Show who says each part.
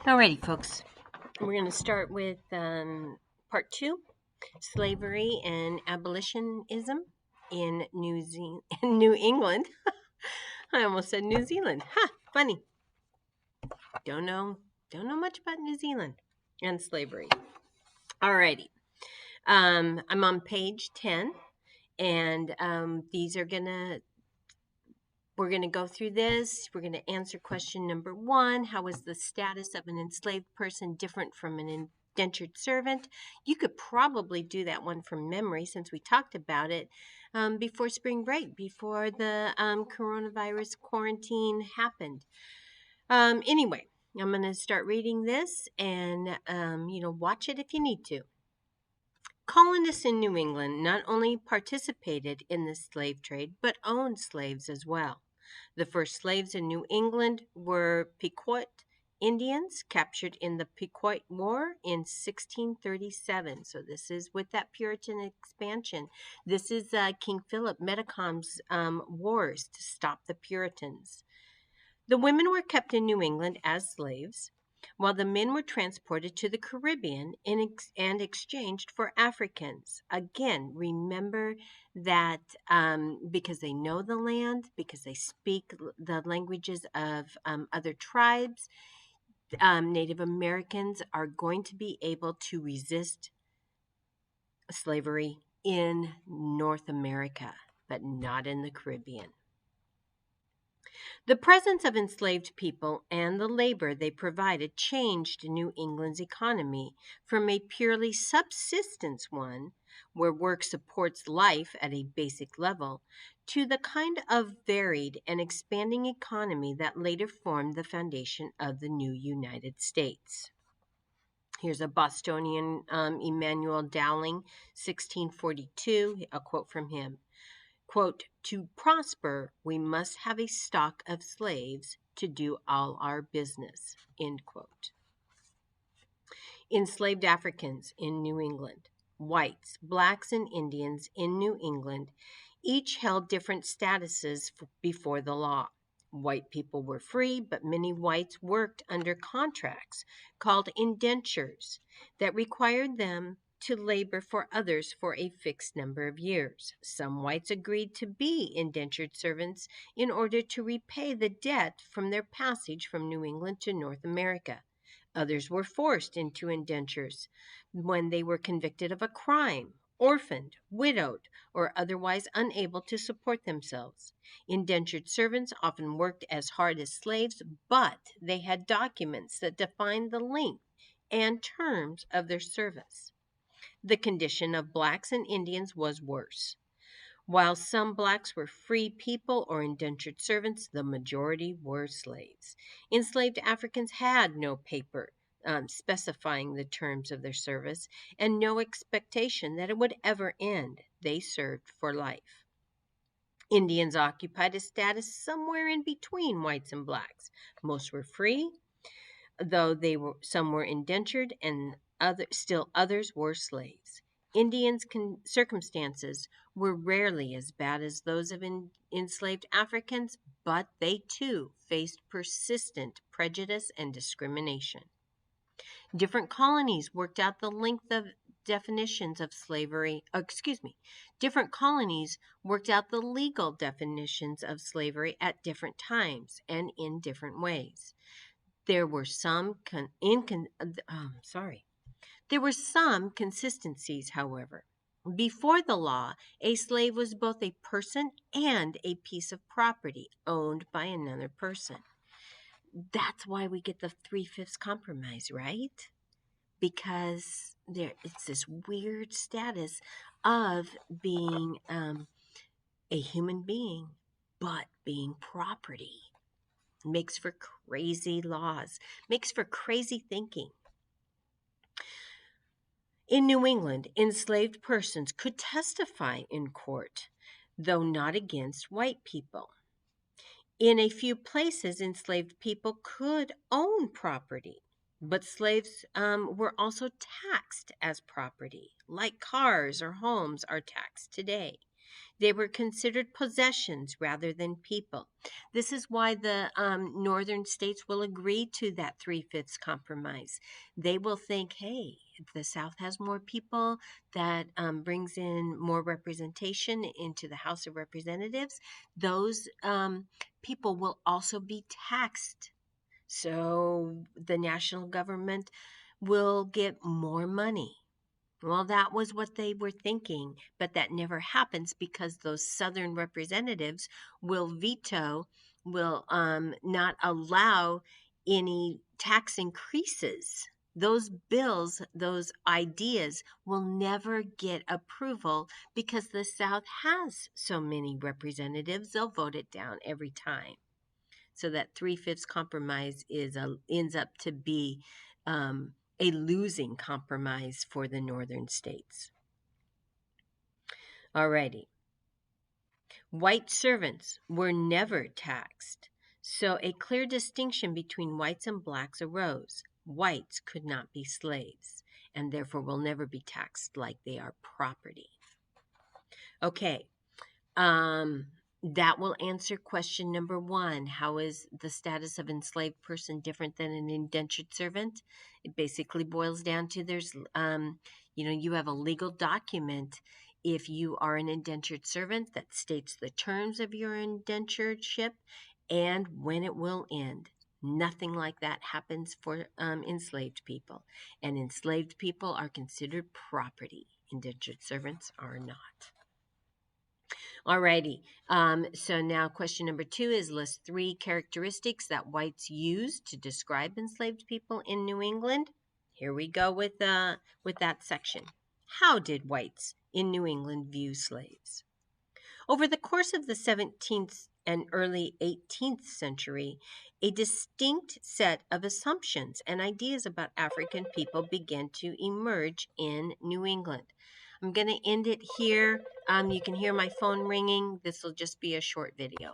Speaker 1: Alrighty, folks. We're going to start with part two: slavery and abolitionism in New England. I almost said New Zealand. Ha! Funny. Don't know. Don't know much about New Zealand and slavery. Alrighty. I'm on page 10, and we're going to go through this. We're going to answer question number 1. How is the status of an enslaved person different from an indentured servant? You could probably do that one from memory since we talked about it before spring break, before the coronavirus quarantine happened. Anyway, I'm going to start reading this and, watch it if you need to. Colonists in New England not only participated in the slave trade, but owned slaves as well. The first slaves in New England were Pequot Indians captured in the Pequot War in 1637. So this is with that Puritan expansion. This is King Philip Metacom's wars to stop the Puritans. The women were kept in New England as slaves, while the men were transported to the Caribbean and exchanged for Africans. Again, remember that because they know the land, because they speak the languages of other tribes, Native Americans are going to be able to resist slavery in North America, but not in the Caribbean. The presence of enslaved people and the labor they provided changed New England's economy from a purely subsistence one, where work supports life at a basic level, to the kind of varied and expanding economy that later formed the foundation of the new United States. Here's a Bostonian, Emmanuel Dowling, 1642, a quote from him. Quote, "To prosper, we must have a stock of slaves to do all our business," end quote. Enslaved Africans in New England. Whites, blacks, and Indians in New England each held different statuses before the law. White people were free, but many whites worked under contracts called indentures that required them to labor for others for a fixed number of years. Some whites agreed to be indentured servants in order to repay the debt from their passage from New England to North America. Others were forced into indentures when they were convicted of a crime, orphaned, widowed, or otherwise unable to support themselves. Indentured servants often worked as hard as slaves, but they had documents that defined the length and terms of their service. The condition of blacks and Indians was worse. While some blacks were free people or indentured servants, the majority were slaves. Enslaved Africans had no paper specifying the terms of their service and no expectation that it would ever end. They served for life. Indians occupied a status somewhere in between whites and blacks. Most were free, though some were indentured, and others were slaves. Indians' circumstances were rarely as bad as those of enslaved Africans, but they too faced persistent prejudice and discrimination. Different colonies worked out the length of definitions of slavery. Different colonies worked out the legal definitions of slavery at different times and in different ways. There were some consistencies, however. Before the law, a slave was both a person and a piece of property owned by another person. That's why we get the 3/5 compromise, right? Because it's this weird status of being a human being, but being property. Makes for crazy laws, makes for crazy thinking. In New England, enslaved persons could testify in court, though not against white people. In a few places, enslaved people could own property, but slaves were also taxed as property, like cars or homes are taxed today. They were considered possessions rather than people. This is why the northern states will agree to that three-fifths compromise. They will think, hey, the South has more people, that brings in more representation into the House of Representatives. Those people will also be taxed. So the national government will get more money. Well, that was what they were thinking, but that never happens because those Southern representatives will veto, will not allow any tax increases. Those bills, those ideas will never get approval because the South has so many representatives, they'll vote it down every time. So that three-fifths compromise ends up to be a losing compromise for the northern states. Alrighty. White servants were never taxed, so a clear distinction between whites and blacks arose. Whites could not be slaves, and therefore will never be taxed like they are property. Okay, that will answer question number 1. How is the status of enslaved person different than an indentured servant? It basically boils down to you have a legal document if you are an indentured servant that states the terms of your indentureship and when it will end. Nothing like that happens for enslaved people. And enslaved people are considered property. Indentured servants are not. Alrighty, so now question number 2 is list 3 characteristics that whites used to describe enslaved people in New England. Here we go with that section. How did whites in New England view slaves? Over the course of the 17th and early 18th century, a distinct set of assumptions and ideas about African people began to emerge in New England. I'm going to end it here. You can hear my phone ringing. This will just be a short video.